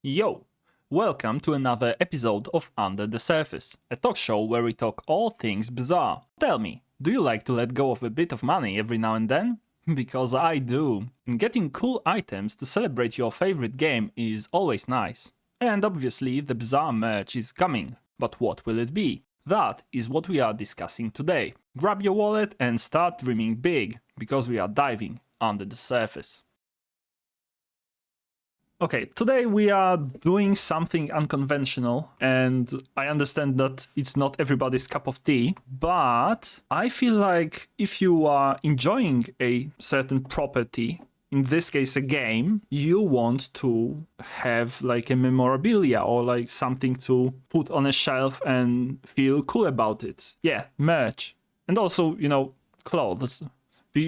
Yo! Welcome to another episode of Under the Surface, a talk show where we talk all things bizarre. Tell me, do you like to let go of a bit of money every now and then? Because I do. And getting cool items to celebrate your favorite game is always nice. And obviously the bizarre merch is coming. But what will it be? That is what we are discussing today. Grab your wallet and start dreaming big, because we are diving under the surface. Okay, today we are doing something unconventional, and I understand that it's not everybody's cup of tea, but I feel like if you are enjoying a certain property, in this case a game, you want to have like a memorabilia or like something to put on a shelf and feel cool about it. Yeah, merch. And also, clothes.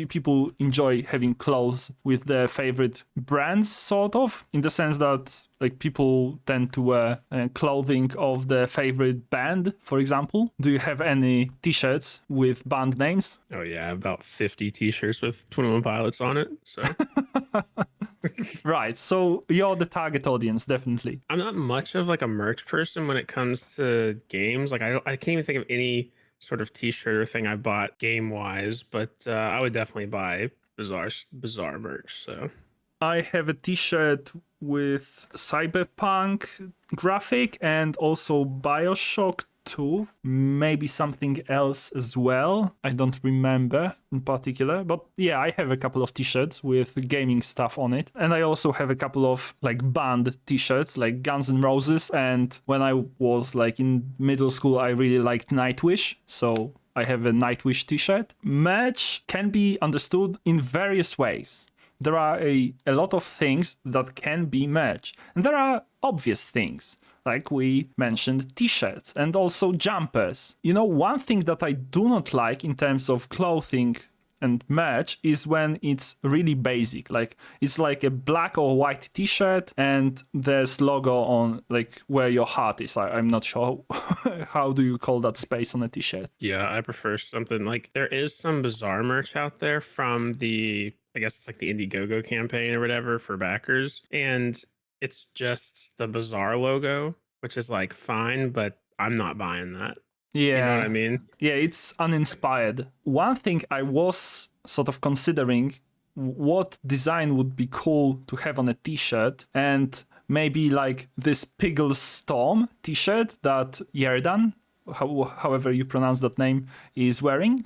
People enjoy having clothes with their favorite brands, sort of, in the sense that like people tend to wear clothing of their favorite band, for example. Do you have any t-shirts with band names? Oh yeah, about 50 t-shirts with 21 Pilots on it. So Right, so you're the target audience, definitely. I'm not much of like a merch person when it comes to games. Like I can't even think of any sort of t-shirt or thing I bought game wise, but I would definitely buy Bazaar merch. So I have a t-shirt with Cyberpunk graphic and also BioShock 2, maybe something else as well. I don't remember in particular, but yeah, I have a couple of t-shirts with gaming stuff on it. And I also have a couple of like band t-shirts like Guns N' Roses, and when I was like in middle school, I really liked Nightwish, so I have a Nightwish t-shirt. Merch can be understood in various ways. There are a lot of things that can be merch, and there are obvious things, like we mentioned t-shirts and also jumpers. One thing that I do not like in terms of clothing and merch is when it's really basic. Like it's like a black or white t-shirt and there's logo on like where your heart is. I'm not sure how do you call that space on a t-shirt. yeah, I prefer something like there is some bizarre merch out there from I guess it's like the Indiegogo campaign or whatever for backers. And it's just the Bazaar logo, which is like fine, but I'm not buying that. Yeah. You know what I mean? Yeah, it's uninspired. One thing I was sort of considering what design would be cool to have on a t-shirt, and maybe like this Piggle Storm t-shirt that Yerdan, however you pronounce that name, is wearing,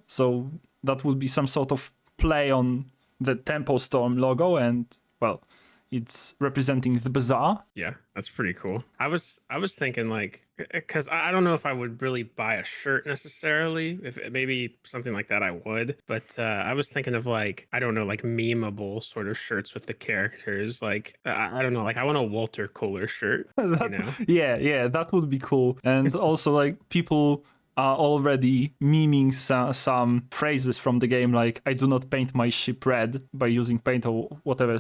so that would be some sort of play on the Tempo Storm logo, and well, it's representing the Bazaar. Yeah, that's pretty cool. I was thinking like, because I don't know if I would really buy a shirt necessarily. If maybe something like that I would, but I was thinking of like, I don't know, like memeable sort of shirts with the characters. Like I don't know, like I want a Walter Kohler shirt. Yeah, that would be cool. And also like people are already memeing some phrases from the game, like "I do not paint my ship red" by using paint or whatever.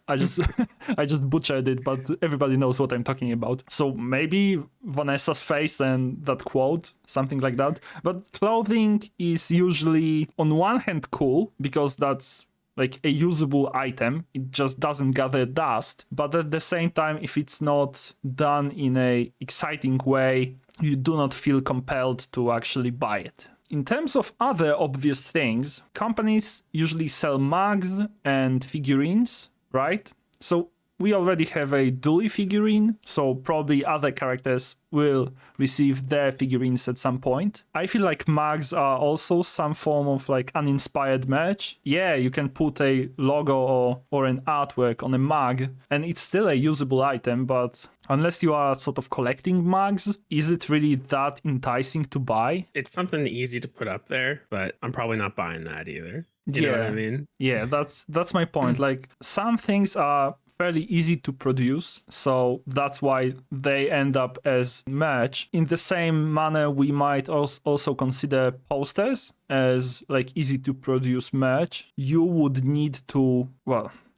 I just butchered it, but everybody knows what I'm talking about. So maybe Vanessa's face and that quote, something like that. But clothing is usually on one hand cool because that's like a usable item. It just doesn't gather dust. But at the same time, if it's not done in a exciting way, you do not feel compelled to actually buy it. In terms of other obvious things, companies usually sell mugs and figurines, right? So we already have a Dooley figurine, so probably other characters will receive their figurines at some point. I feel like mugs are also some form of like uninspired merch. Yeah, you can put a logo or an artwork on a mug and it's still a usable item, but unless you are sort of collecting mugs, is it really that enticing to buy? It's something easy to put up there, but I'm probably not buying that either. You know what I mean? Yeah, that's my point. Like some things are fairly easy to produce, so that's why they end up as merch. In the same manner, we might also consider posters as like easy to produce merch. You would need to,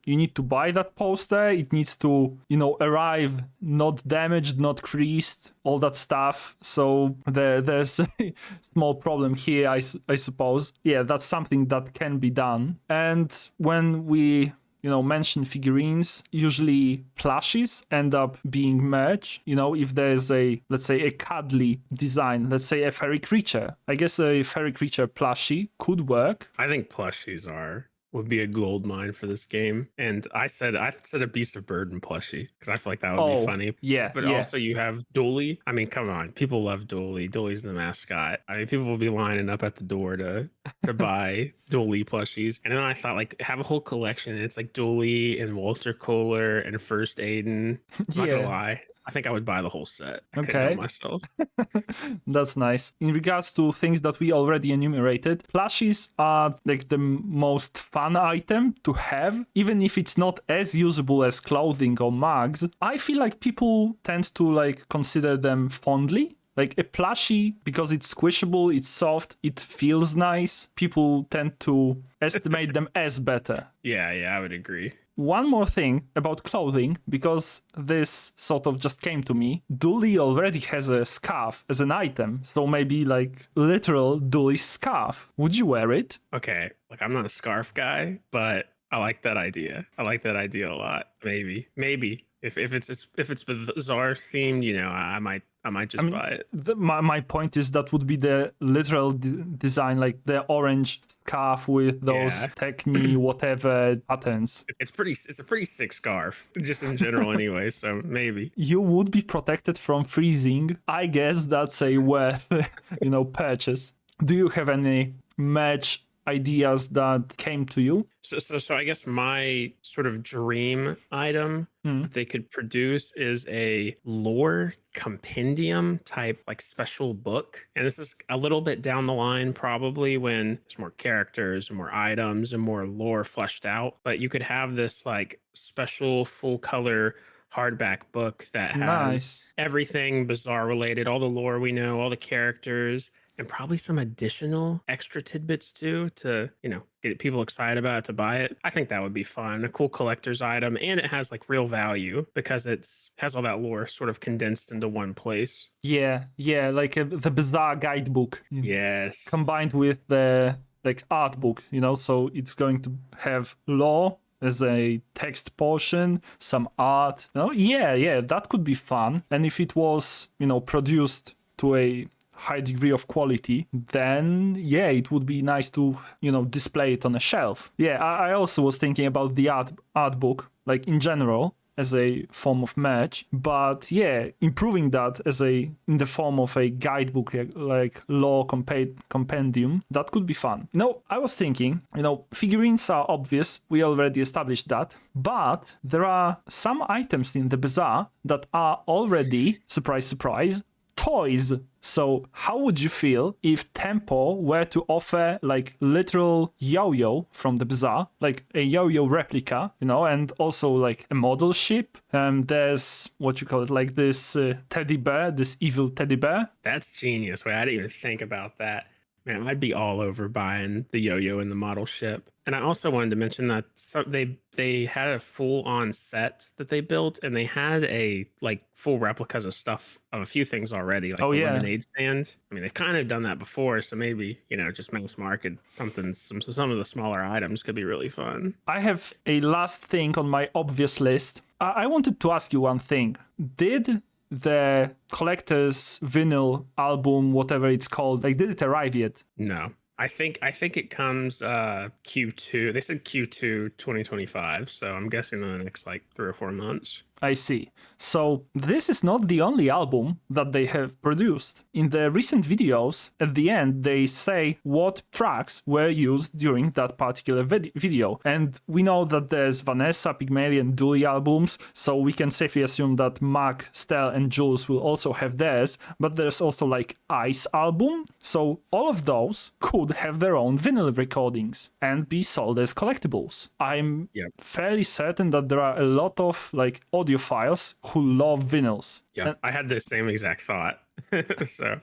you need to buy that poster. It needs to, arrive not damaged, not creased, all that stuff. So there's a small problem here, I suppose. Yeah, that's something that can be done. And when we mention figurines, usually plushies end up being merch. If there's let's say a cuddly design, let's say a fairy creature. I guess a fairy creature plushie could work. I think plushies would be a gold mine for this game. And I said a Beast of Burden plushie because I feel like that would be funny. Yeah. But also you have Dooley. I mean, come on, people love Dooley. Dooley's the mascot. I mean, people will be lining up at the door to buy Dooley plushies. And then I thought like have a whole collection. It's like Dooley and Walter Kohler and First Aiden. I'm not gonna lie. I think I would buy the whole set. I couldn't help myself. That's nice. In regards to things that we already enumerated, plushies are like the most fun item to have, even if it's not as usable as clothing or mugs. I feel like people tend to like consider them fondly. Like a plushie, because it's squishable, it's soft, it feels nice. People tend to estimate them as better. Yeah, I would agree. One more thing about clothing, because this sort of just came to me. Dooley already has a scarf as an item, so maybe like literal Dooley scarf. Would you wear it? Okay, like I'm not a scarf guy, but I like that idea. I like that idea a lot. Maybe. If it's Bazaar themed, I might just buy it. My point is that would be the literal design, like the orange scarf with those Techni whatever patterns. It's a pretty sick scarf, just in general anyway. So maybe you would be protected from freezing. I guess that's a worth purchase. Do you have any merch ideas that came to you? So I guess my sort of dream item that they could produce is a lore compendium type like special book. And this is a little bit down the line probably when there's more characters and more items and more lore fleshed out. But you could have this like special full color hardback book that has everything Bazaar related, all the lore we know, all the characters, and probably some additional extra tidbits too to, get people excited about it, to buy it. I think that would be fun. A cool collector's item, and it has like real value because has all that lore sort of condensed into one place. Yeah, like the Bazaar guidebook. Yes. Combined with the like art book, so it's going to have lore as a text portion, some art. Yeah, that could be fun. And if it was, produced to a high degree of quality, then it would be nice to display it on a shelf. I also was thinking about the art book, like in general, as a form of merch, but improving that in the form of a guidebook, like lore compendium, that could be fun. I was thinking, figurines are obvious, we already established that, but there are some items in the Bazaar that are already, surprise, toys. So how would you feel if Tempo were to offer like literal yo-yo from the Bazaar, like a yo-yo replica, and also like a model ship? There's what you call it, like this teddy bear, this evil teddy bear. That's genius. Wait, I didn't even think about that. Man, I'd be all over buying the yo-yo and the model ship. And I also wanted to mention that they had a full-on set that they built, and they had a like full replicas of stuff of a few things already, like the lemonade stand. I mean, they've kind of done that before, so maybe just mass market something. Some of the smaller items could be really fun. I have a last thing on my obvious list. I wanted to ask you one thing. Did the collector's vinyl album, whatever it's called, like, did it arrive yet? No. I think it comes Q2. They said Q2 2025, so I'm guessing in the next like 3 or 4 months. I see. So this is not the only album that they have produced. In the recent videos, at the end, they say what tracks were used during that particular video. And we know that there's Vanessa, Pygmalion, Dooley albums, so we can safely assume that Mac, Stell, and Jules will also have theirs. But there's also like Ice album. So all of those could have their own vinyl recordings and be sold as collectibles. I'm fairly certain that there are a lot of like audiophiles who love vinyls. Yeah, I had the same exact thought. So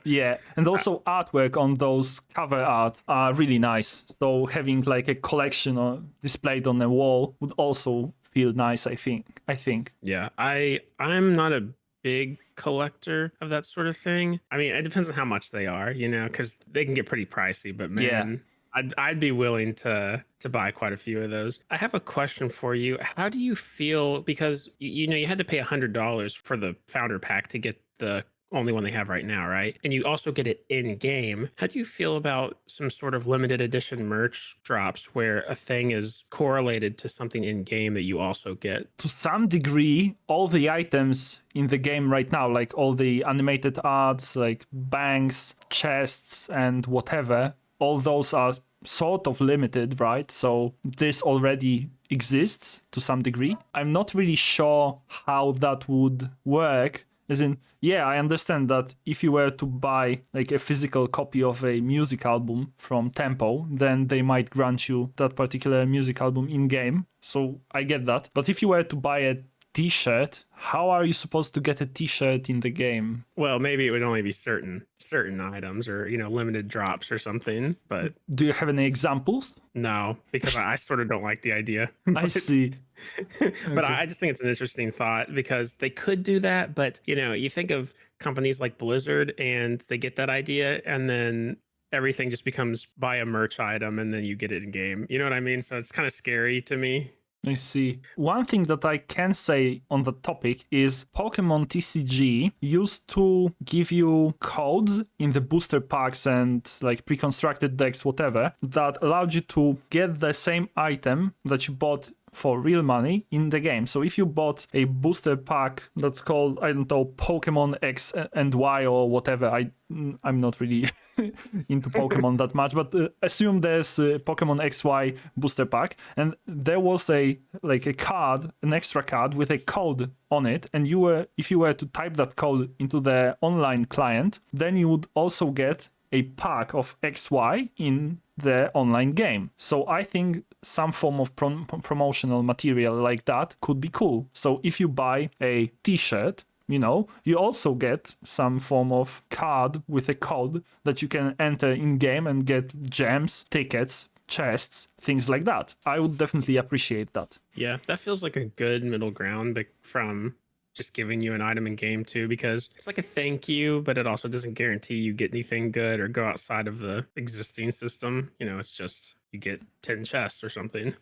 and also artwork on those cover art are really nice. So having like a collection displayed on a wall would also feel nice, I think. Yeah, I'm not a big collector of that sort of thing. I mean, it depends on how much they are, because they can get pretty pricey, but man, I'd be willing to buy quite a few of those. I have a question for you. How do you feel, because you know you had to pay $100 for the founder pack to get the only one they have right now, right? And you also get it in game. How do you feel about some sort of limited edition merch drops where a thing is correlated to something in game that you also get? To some degree, all the items in the game right now, like all the animated arts, like banks, chests, and whatever, all those are sort of limited, right? So this already exists to some degree. I'm not really sure how that would work. As in, yeah, I understand that if you were to buy like a physical copy of a music album from Tempo, then they might grant you that particular music album in game. So I get that. But if you were to buy a t-shirt, how are you supposed to get a t-shirt in the game? Well, maybe it would only be certain items, or you know, limited drops or something. But Do you have any examples? no, because I sort of don't like the idea. I see. But I just think it's an interesting thought, because they could do that. But you know, you think of companies like Blizzard, and they get that idea, and then everything just becomes buy a merch item, and then you get it in game. You know what I mean? So it's kind of scary to me. I see. One thing that I can say on the topic is Pokemon TCG used to give you codes in the booster packs and like pre-constructed decks, whatever, that allowed you to get the same item that you bought for real money in the game. So if you bought a booster pack that's called, I don't know, Pokemon X and Y or whatever, I'm not really into Pokemon that much, but assume there's a Pokemon XY booster pack, and there was a card, an extra card with a code on it, and if you were to type that code into the online client, then you would also get a pack of XY in the online game. So I think some form of promotional material like that could be cool. So if you buy a t-shirt, you know, you also get some form of card with a code that you can enter in game and get gems, tickets, chests, things like that. I would definitely appreciate that. Yeah, that feels like a good middle ground, but from just giving you an item in game too, because it's like a thank you, but it also doesn't guarantee you get anything good or go outside of the existing system. You know, it's just you get 10 chests or something.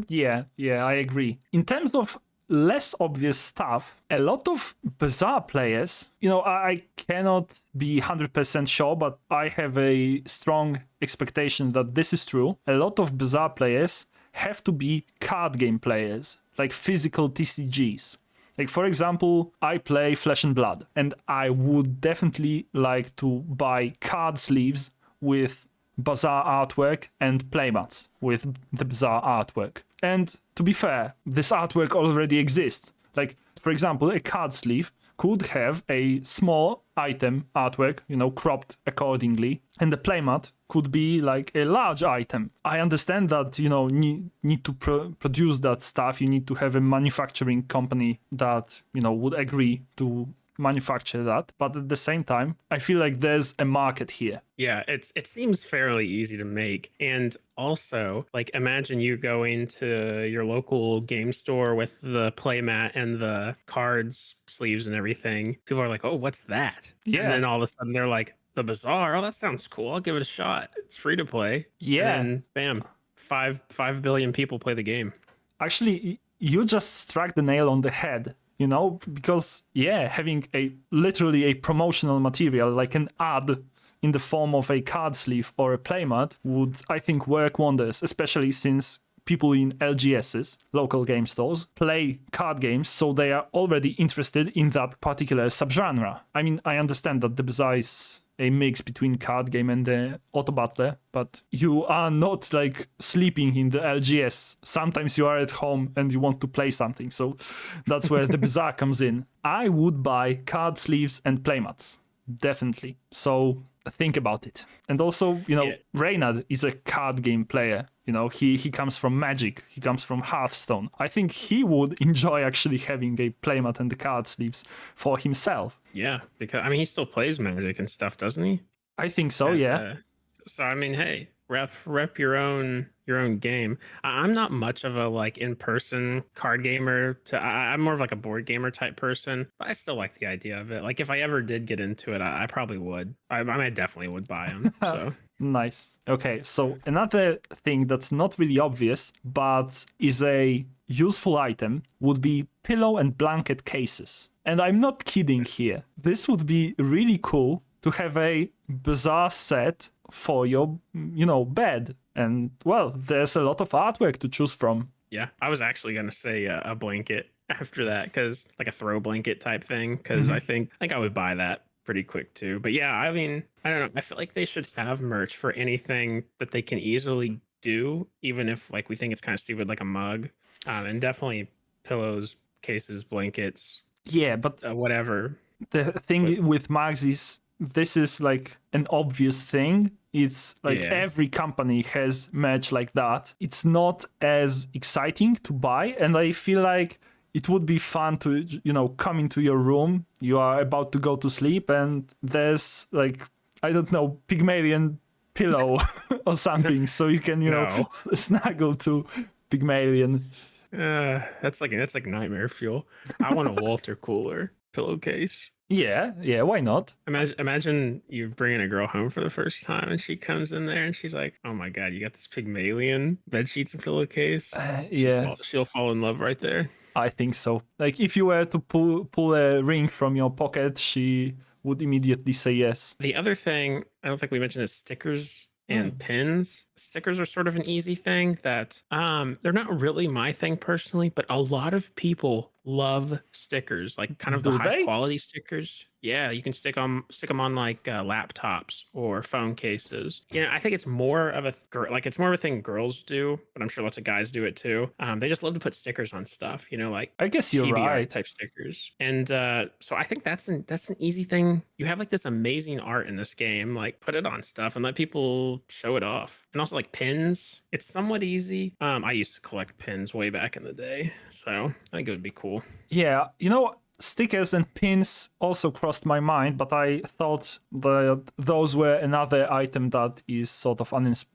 Yeah, I agree. In terms of less obvious stuff, a lot of Bazaar players, you know, I cannot be 100% sure, but I have a strong expectation that this is true. A lot of Bazaar players have to be card game players, like physical TCGs. Like, for example, I play Flesh and Blood, and I would definitely like to buy card sleeves with Bazaar artwork and playmats with the Bazaar artwork. And to be fair, this artwork already exists. Like, for example, a card sleeve could have a small item artwork, you know, cropped accordingly, and the playmat could be like a large item. I understand that, you know, need to produce that stuff. You need to have a manufacturing company that, you know, would agree to manufacture that, but at the same time I feel like there's a market here. Yeah, it seems fairly easy to make. And also, like, imagine you going to your local game store with the playmat and the cards sleeves and everything. People are like, oh, what's that? Yeah. And then all of a sudden they're like, the Bazaar, oh, that sounds cool, I'll give it a shot, it's free to play. Yeah. And then bam, 5 billion people play the game. Actually, you just struck the nail on the head. You know, because, yeah, having literally a promotional material like an ad in the form of a card sleeve or a playmat would, I think, work wonders, especially since people in LGSs, local game stores, play card games, so they are already interested in that particular subgenre. I mean, I understand that the Bazaar is a mix between card game and the auto battler, but you are not like sleeping in the LGS. Sometimes you are at home and you want to play something, so that's where the Bazaar comes in. I would buy card sleeves and playmats, definitely. So think about it. And also, you know, yeah. Reynard is a card game player. You know, he comes from Magic, he comes from Hearthstone. I think he would enjoy actually having a playmat and the card sleeves for himself. Yeah, because I mean, he still plays Magic and stuff, doesn't he? I think so, yeah. So I mean, hey, rep your own game. I'm not much of a like in-person card gamer. I'm more of like a board gamer type person, but I still like the idea of it. Like if I ever did get into it, I probably would. I definitely would buy them. So Nice. Okay, so another thing that's not really obvious, but is a useful item would be pillow and blanket cases. And I'm not kidding here. This would be really cool to have a Bazaar set for your, bed. And, well, there's a lot of artwork to choose from. yeah, I was actually gonna say a blanket after that, because like a throw blanket type thing, because I think I would buy that pretty quick too. But yeah, I mean, I don't know. I feel like they should have merch for anything that they can easily do, even if like we think it's kind of stupid, like a mug, and definitely pillows, cases, blankets, Yeah, but whatever. the thing But with mugs is this is like an obvious thing. It's like yeah, every company has merch like that. It's not as exciting to buy, and I feel like it would be fun to, come into your room. You are about to go to sleep, and there's like, I don't know, Pygmalion pillow or something, so you can, no, snuggle to Pygmalion. that's like nightmare fuel. I want a Walter Cooler pillowcase. Yeah, why not? Imagine you bringing a girl home for the first time and she comes in there and she's like, "Oh my god, you got this Pygmalion bed sheets and pillowcase." Yeah, She'll fall in love right there. I think so. Like if you were to pull a ring from your pocket, she would immediately say yes. The other thing I don't think we mentioned is stickers and pins. Stickers are sort of an easy thing that they're not really my thing personally, but a lot of people love stickers, like kind of the Do high they? quality stickers. Yeah, you can stick them on like laptops or phone cases. I think it's more of it's more of a thing girls do, but I'm sure lots of guys do it too. They just love to put stickers on stuff, like I guess you're chibi art right. type stickers. And so I think that's an easy thing. You have like this amazing art in this game, like put it on stuff and let people show it off. And also like pins, it's somewhat easy. I used to collect pins way back in the day, so I think it would be cool. Yeah, stickers and pins also crossed my mind, but I thought that those were another item that is sort of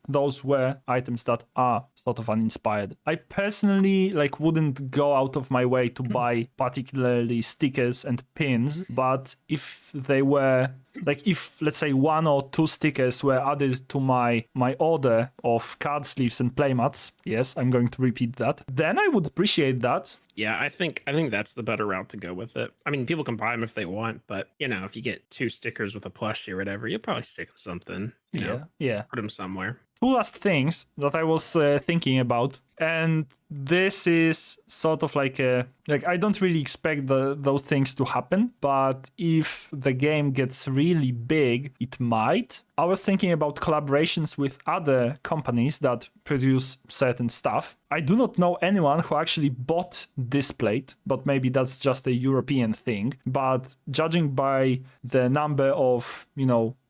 those were items that are sort of uninspired. I personally wouldn't go out of my way to buy particularly stickers and pins, but if they were if let's say one or two stickers were added to my order of card sleeves and playmats, yes, I'm going to repeat that, then I would appreciate that. Yeah, I think that's the better route to go with it. I mean, people can buy them if they want, but if you get two stickers with a plushie or whatever, you'll probably stick with something. Yeah. Put them somewhere. Two last things that I was thinking about, and this is sort of like I don't really expect those things to happen, but if the game gets really big, it might. I was thinking about collaborations with other companies that produce certain stuff. I do not know anyone who actually bought Displayed, but maybe that's just a European thing. But judging by the number of,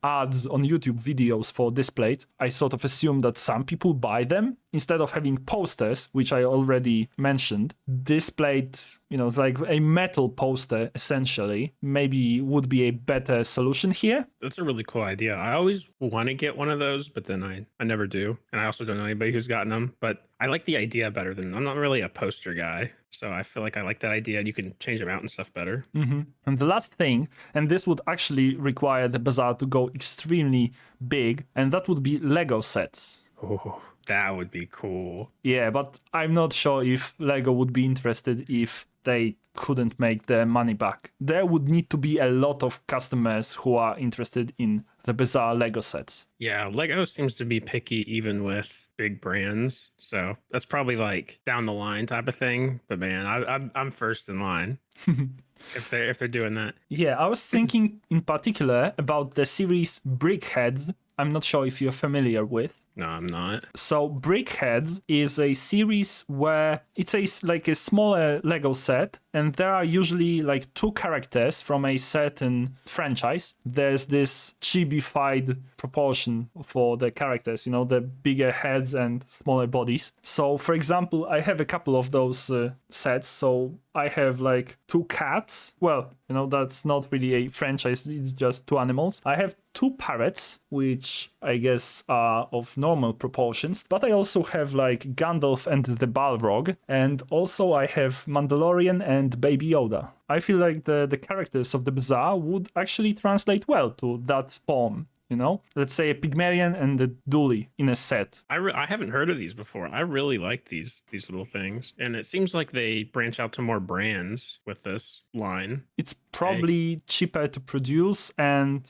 ads on YouTube videos for Displayed, I sort of assume that some people buy them. Instead of having posters, which I already mentioned, Displayed, like a metal poster essentially, maybe would be a better solution here. That's a really cool idea. I always want to get one of those, but then I never do. And I also don't know anybody who's gotten them, but I like the idea better I'm not really a poster guy. So I feel like I like that idea. You can change them out and stuff better. And the last thing, and this would actually require the Bazaar to go extremely big, and that would be Lego sets. Oh, that would be cool. Yeah, but I'm not sure if Lego would be interested if they couldn't make their money back. There would need to be a lot of customers who are interested in the Bazaar Lego sets. Yeah, Lego seems to be picky even with big brands. So that's probably like down the line type of thing. But man, I'm first in line if they're doing that. Yeah, I was thinking in particular about the series Brickheads. I'm not sure if you're familiar with. No, I'm not. So Brickheads is a series where it's a smaller Lego set, and there are usually like two characters from a certain franchise. There's this chibi-fied proportion for the characters, the bigger heads and smaller bodies. So for example, I have a couple of those sets, so I have like 2 cats. Well, that's not really a franchise, it's just 2 animals. I have 2 parrots, which I guess are of normal proportions, but I also have like Gandalf and the Balrog, and also I have Mandalorian and Baby Yoda. I feel like the characters of the Bazaar would actually translate well to that form. Let's say a Pygmalion and a Dooley in a set. I haven't heard of these before. I really like these little things, and it seems like they branch out to more brands with this line. It's probably cheaper to produce, and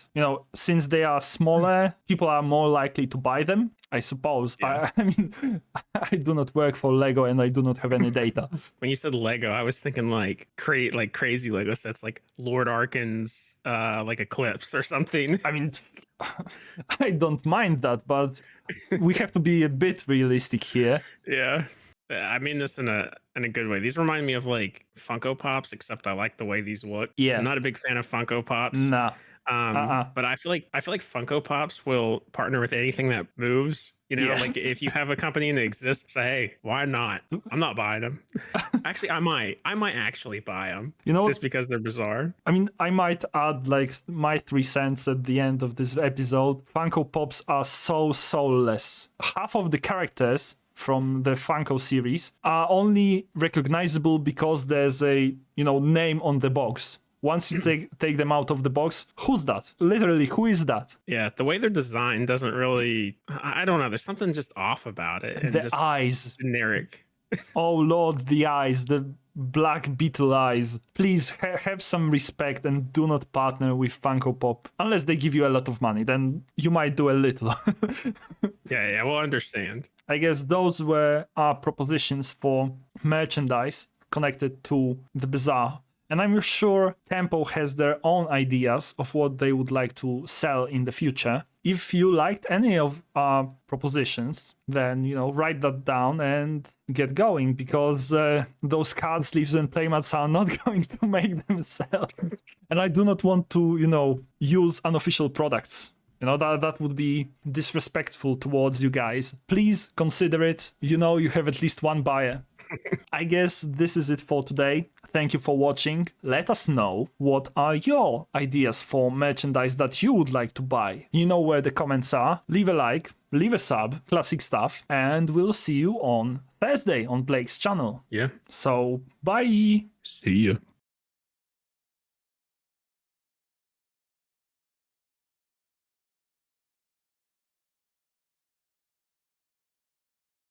since they are smaller, people are more likely to buy them, I suppose. Yeah. I mean, I do not work for Lego and I do not have any data. When you said Lego, I was thinking like create like crazy Lego sets, like Lord Arkan's like Eclipse or something. I mean, I don't mind that, but we have to be a bit realistic here. Yeah. I mean this in a good way. These remind me of like Funko Pops, except I like the way these look. Yeah. I'm not a big fan of Funko Pops. Nah. But I feel like Funko Pops will partner with anything that moves. Yes. Like if you have a company and it exists, say, hey, why not? I'm not buying them. Actually, I might actually buy them. Just because they're bizarre. I mean, I might add like my 3 cents at the end of this episode. Funko Pops are so soulless. Half of the characters from the Funko series are only recognizable because there's a name on the box. Once you take them out of the box, who's that? Literally, who is that? Yeah, the way they're designed doesn't really... I don't know. There's something just off about it. And the just eyes. Generic. Oh, Lord, the eyes. The black beetle eyes. Please have some respect and do not partner with Funko Pop. Unless they give you a lot of money, then you might do a little. Yeah, we'll understand. I guess those were our propositions for merchandise connected to the Bazaar. And I'm sure Tempo has their own ideas of what they would like to sell in the future. If you liked any of our propositions, then, write that down and get going, because those card sleeves and playmats are not going to make them sell. And I do not want to, use unofficial products. That would be disrespectful towards you guys. Please consider it. You have at least one buyer. I guess this is it for today. Thank you for watching. Let us know what are your ideas for merchandise that you would like to buy. You know where the comments are. Leave a like, leave a sub, classic stuff, and we'll see you on Thursday on Blake's channel. Yeah. So, bye. See ya.